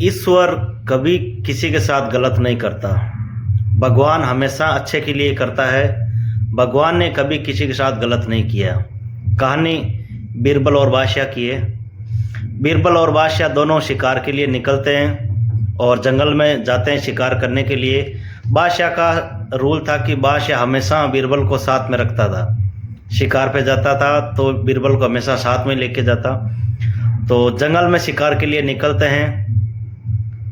ईश्वर कभी किसी के साथ गलत नहीं करता। भगवान हमेशा अच्छे के लिए करता है। भगवान ने कभी किसी के साथ गलत नहीं किया। कहानी बीरबल और बादशाह की है। बीरबल और बादशाह दोनों शिकार के लिए निकलते हैं और जंगल में जाते हैं शिकार करने के लिए। बादशाह का रूल था कि बादशाह हमेशा बीरबल को साथ में रखता था। शिकार पे जाता था तो बीरबल को हमेशा साथ में लेके जाता। तो जंगल में शिकार के लिए निकलते हैं।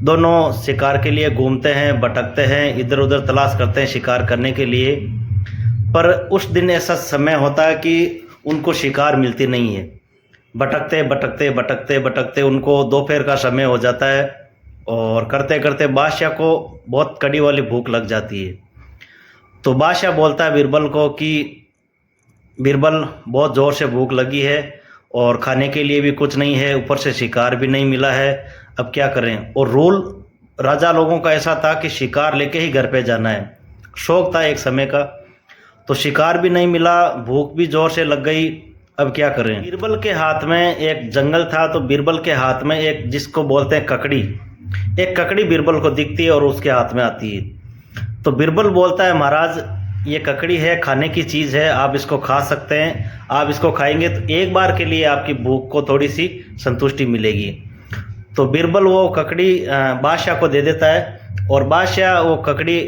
दोनों शिकार के लिए घूमते हैं, भटकते हैं, इधर उधर तलाश करते हैं शिकार करने के लिए। पर उस दिन ऐसा समय होता है कि उनको शिकार मिलती नहीं है। भटकते भटकते भटकते भटकते उनको दोपहर का समय हो जाता है और करते करते बादशाह को बहुत कड़ी वाली भूख लग जाती है। तो बादशाह बोलता है बीरबल को कि बीरबल, बहुत ज़ोर से भूख लगी है और खाने के लिए भी कुछ नहीं है, ऊपर से शिकार भी नहीं मिला है, अब क्या करें। और रूल राजा लोगों का ऐसा था कि शिकार लेके ही घर पे जाना है, शौक था एक समय का। तो शिकार भी नहीं मिला, भूख भी ज़ोर से लग गई, अब क्या करें। बीरबल के हाथ में एक जंगल था, तो बीरबल के हाथ में एक, जिसको बोलते हैं ककड़ी, एक ककड़ी बीरबल को दिखती है और उसके हाथ में आती है। तो बीरबल बोलता है, महाराज ये ककड़ी है, खाने की चीज़ है, आप इसको खा सकते हैं। आप इसको खाएंगे तो एक बार के लिए आपकी भूख को थोड़ी सी संतुष्टि मिलेगी। तो बीरबल वो ककड़ी बादशाह को दे देता है और बादशाह वो ककड़ी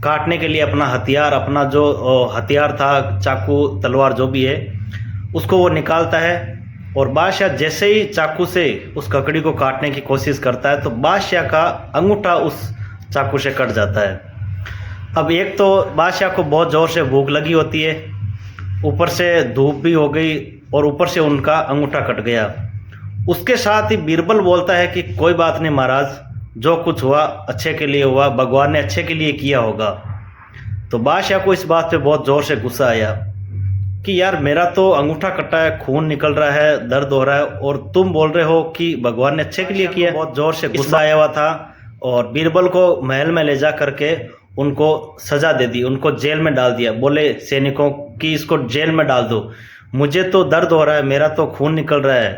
काटने के लिए अपना हथियार, अपना जो हथियार था, चाकू तलवार जो भी है, उसको वो निकालता है। और बादशाह जैसे ही चाकू से उस ककड़ी को काटने की कोशिश करता है तो बादशाह का अंगूठा उस चाकू से कट जाता है। अब एक तो बादशाह को बहुत ज़ोर से भूख लगी होती है, ऊपर से धूप भी हो गई और ऊपर से उनका अंगूठा कट गया। उसके साथ ही बीरबल बोलता है कि कोई बात नहीं महाराज, जो कुछ हुआ अच्छे के लिए हुआ, भगवान ने अच्छे के लिए किया होगा। तो बादशाह को इस बात पे बहुत ज़ोर से गुस्सा आया कि यार मेरा तो अंगूठा कटा है, खून निकल रहा है, दर्द हो रहा है, और तुम बोल रहे हो कि भगवान ने अच्छे के लिए किया। बहुत ज़ोर से गुस्सा आया हुआ था और बीरबल को महल में ले जा करके उनको सज़ा दे दी, उनको जेल में डाल दिया। बोले सैनिकों कि इसको जेल में डाल दो, मुझे तो दर्द हो रहा है, मेरा तो खून निकल रहा है,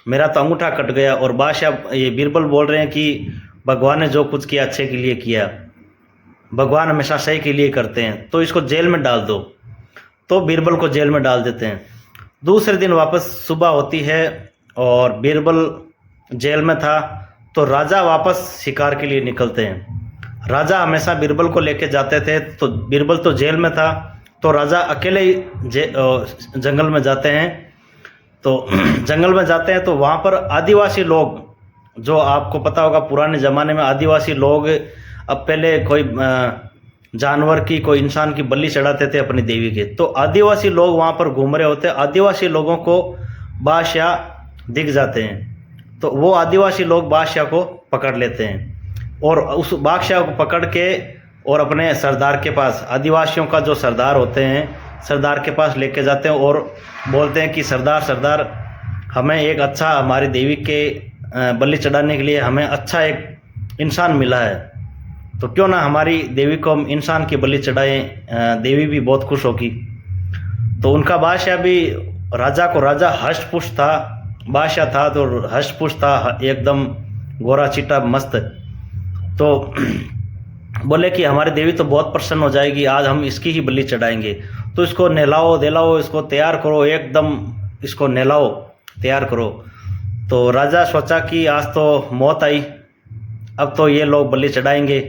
मेरा तो अंगूठा कट गया। और बादशाह ये बीरबल बोल रहे हैं कि भगवान ने जो कुछ किया अच्छे के लिए किया, भगवान हमेशा सही के लिए करते हैं, तो इसको जेल में डाल दो। तो बीरबल को जेल में डाल देते हैं। दूसरे दिन वापस सुबह होती है और बीरबल जेल में था, तो राजा वापस शिकार के लिए निकलते हैं। राजा हमेशा बीरबल को लेके जाते थे, तो बीरबल तो जेल में था, तो राजा अकेले ही जंगल में जाते हैं। तो जंगल में जाते हैं तो वहाँ पर आदिवासी लोग, जो आपको पता होगा पुराने ज़माने में आदिवासी लोग, अब पहले कोई जानवर की, कोई इंसान की बलि चढ़ाते थे अपनी देवी के, तो आदिवासी लोग वहाँ पर घूम रहे होते। आदिवासी लोगों को बादशाह दिख जाते हैं, तो वो आदिवासी लोग बादशाह को पकड़ लेते हैं और उस बादशाह को पकड़ के और अपने सरदार के पास, आदिवासियों का जो सरदार होते हैं, सरदार के पास लेके जाते हैं और बोलते हैं कि सरदार सरदार, हमें एक अच्छा, हमारी देवी के बलि चढ़ाने के लिए हमें अच्छा एक इंसान मिला है, तो क्यों ना हमारी देवी को हम इंसान की बलि चढ़ाएं, देवी भी बहुत खुश होगी। तो उनका बादशाह भी, राजा को, राजा हष्ट-पुष्ट था, बादशाह था तो हष्ट-पुष्ट था, एकदम गोरा चिट्टा मस्त। तो बोले कि हमारी देवी तो बहुत प्रसन्न हो जाएगी, आज हम इसकी ही बलि चढ़ाएंगे, तो इसको नहलाओ दिलाओ, इसको तैयार करो, एकदम इसको नहलाओ तैयार करो। तो राजा सोचा कि आज तो मौत आई, अब तो ये लोग बलि चढ़ाएंगे,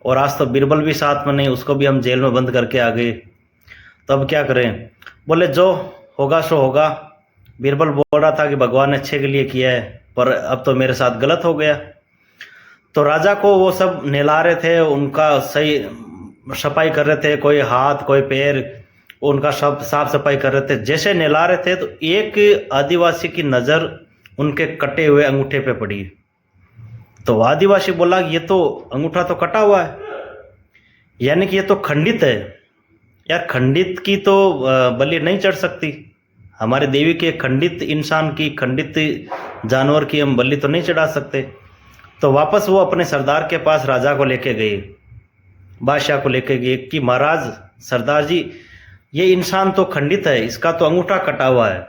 और आज तो बीरबल भी साथ में नहीं, उसको भी हम जेल में बंद करके आ गए, तो अब क्या करें। बोले जो होगा सो होगा। बीरबल बोल रहा था कि भगवान ने अच्छे के लिए किया है, पर अब तो मेरे साथ गलत हो गया। तो राजा को वो सब नहला रहे थे, उनका सही सफाई कर रहे थे, कोई हाथ कोई पैर, उनका सब साफ सफाई कर रहे थे। जैसे नहला रहे थे तो एक आदिवासी की नज़र उनके कटे हुए अंगूठे पे पड़ी। तो आदिवासी बोला ये तो अंगूठा तो कटा हुआ है, यानी कि ये तो खंडित है। यार खंडित की तो बलि नहीं चढ़ सकती, हमारे देवी के खंडित इंसान की, खंडित जानवर की हम बलि तो नहीं चढ़ा सकते। तो वापस वो अपने सरदार के पास राजा को लेके गए, बादशाह को लेके गए कि महाराज सरदार जी, ये इंसान तो खंडित है, इसका तो अंगूठा कटा हुआ है।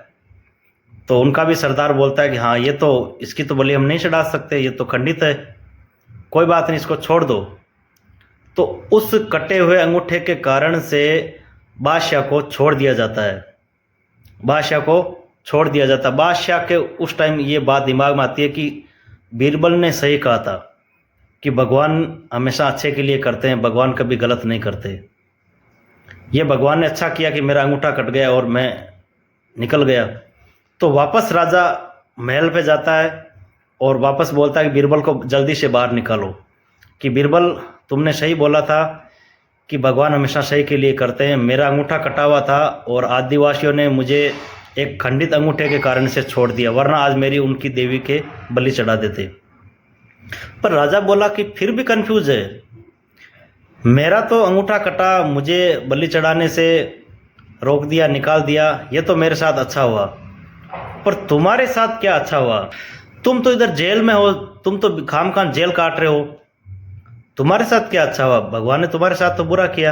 तो उनका भी सरदार बोलता है कि हाँ ये तो, इसकी तो बलि हम नहीं चढ़ा सकते, ये तो खंडित है। कोई बात नहीं, इसको छोड़ दो। तो उस कटे हुए अंगूठे के कारण से बादशाह को छोड़ दिया जाता है, बादशाह को छोड़ दिया जाता। बादशाह के उस टाइम ये बात दिमाग में आती है कि बीरबल ने सही कहा था कि भगवान हमेशा अच्छे के लिए करते हैं, भगवान कभी गलत नहीं करते। ये भगवान ने अच्छा किया कि मेरा अंगूठा कट गया और मैं निकल गया। तो वापस राजा महल पे जाता है और वापस बोलता है कि बीरबल को जल्दी से बाहर निकालो, कि बीरबल तुमने सही बोला था कि भगवान हमेशा सही के लिए करते हैं। मेरा अंगूठा कटा हुआ था और आदिवासियों ने मुझे एक खंडित अंगूठे के कारण से छोड़ दिया, वरना आज मेरी उनकी देवी के बलि चढ़ा देते। पर राजा बोला कि फिर भी कंफ्यूज है, मेरा तो अंगूठा कटा, मुझे बलि चढ़ाने से रोक दिया, निकाल दिया, ये तो मेरे साथ अच्छा हुआ, पर तुम्हारे साथ क्या अच्छा हुआ? तुम तो इधर जेल में हो, तुम तो खामखान जेल काट रहे हो, तुम्हारे साथ क्या अच्छा हुआ? भगवान ने तुम्हारे साथ तो बुरा किया।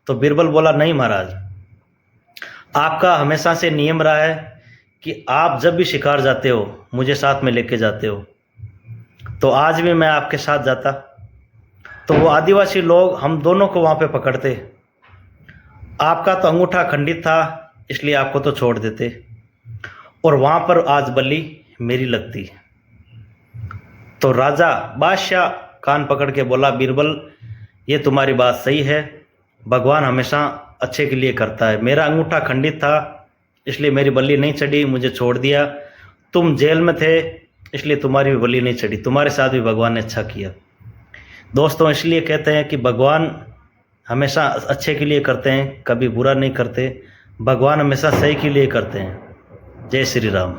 तो बीरबल बोला, नहीं महाराज, आपका हमेशा से नियम रहा है कि आप जब भी शिकार जाते हो मुझे साथ में लेके जाते हो, तो आज भी मैं आपके साथ जाता तो वो आदिवासी लोग हम दोनों को वहाँ पे पकड़ते। आपका तो अंगूठा खंडित था इसलिए आपको तो छोड़ देते, और वहाँ पर आज बलि मेरी लगती। तो राजा बादशाह कान पकड़ के बोला, बीरबल ये तुम्हारी बात सही है, भगवान हमेशा अच्छे के लिए करता है। मेरा अंगूठा खंडित था इसलिए मेरी बलि नहीं चढ़ी, मुझे छोड़ दिया। तुम जेल में थे इसलिए तुम्हारी भी बलि नहीं चढ़ी, तुम्हारे साथ भी भगवान ने अच्छा किया। दोस्तों, इसलिए कहते हैं कि भगवान हमेशा अच्छे के लिए करते हैं, कभी बुरा नहीं करते। भगवान हमेशा सही के लिए करते हैं। जय श्री राम।